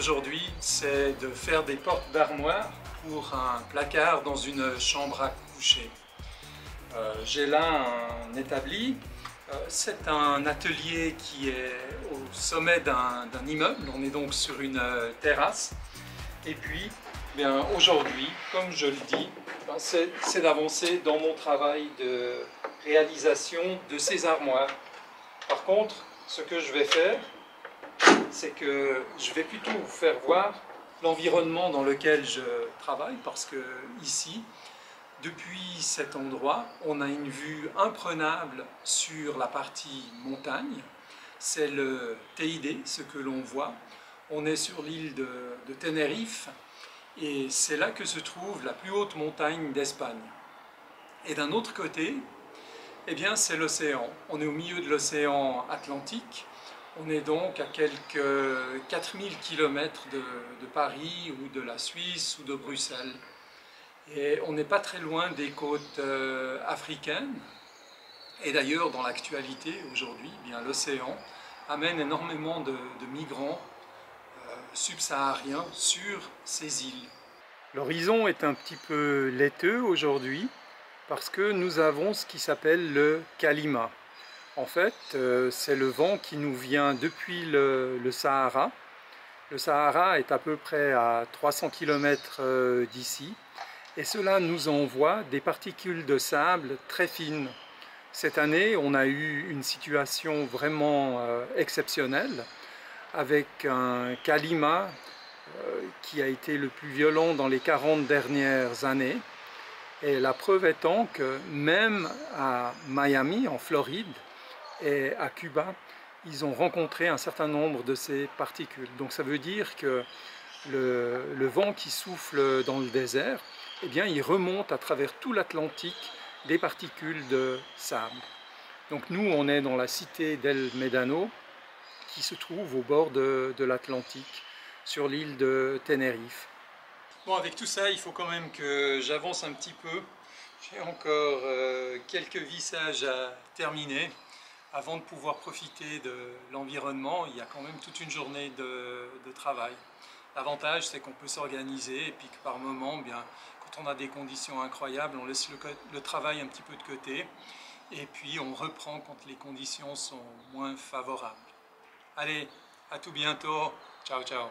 aujourd'hui, c'est de faire des portes d'armoire pour un placard dans une chambre à coucher. J'ai là un établi. C'est un atelier qui est au sommet d'un immeuble. On est donc sur une terrasse. Et puis, aujourd'hui, comme je le dis, c'est d'avancer dans mon travail de réalisation de ces armoires. Par contre, ce que je vais faire, c'est que je vais plutôt vous faire voir l'environnement dans lequel je travaille, parce que ici, depuis cet endroit, on a une vue imprenable sur la partie montagne. C'est le Teide, ce que l'on voit. On est sur l'île de Tenerife, et c'est là que se trouve la plus haute montagne d'Espagne. Et d'un autre côté, eh bien, c'est l'océan. On est au milieu de l'océan Atlantique. On est donc à quelques 4000 km de Paris ou de la Suisse ou de Bruxelles. Et on n'est pas très loin des côtes africaines. Et d'ailleurs, dans l'actualité aujourd'hui, l'océan amène énormément de migrants subsahariens sur ces îles. L'horizon est un petit peu laiteux aujourd'hui parce que nous avons ce qui s'appelle le Kalima. En fait, c'est le vent qui nous vient depuis le Sahara. Le Sahara est à peu près à 300 km d'ici, et cela nous envoie des particules de sable très fines. Cette année, on a eu une situation vraiment exceptionnelle, avec un Kalima qui a été le plus violent dans les 40 dernières années. Et la preuve étant que même à Miami, en Floride, et à Cuba, ils ont rencontré un certain nombre de ces particules. Donc ça veut dire que le vent qui souffle dans le désert, eh bien, il remonte à travers tout l'Atlantique des particules de sable. Donc nous, on est dans la cité d'El Médano, qui se trouve au bord de l'Atlantique, sur l'île de Tenerife. Bon, avec tout ça, il faut quand même que j'avance un petit peu. J'ai encore quelques vissages à terminer avant de pouvoir profiter de l'environnement. Il y a quand même toute une journée de travail. L'avantage, c'est qu'on peut s'organiser et puis que par moment, quand on a des conditions incroyables, on laisse le travail un petit peu de côté et puis on reprend quand les conditions sont moins favorables. Allez, à tout bientôt. Ciao, ciao.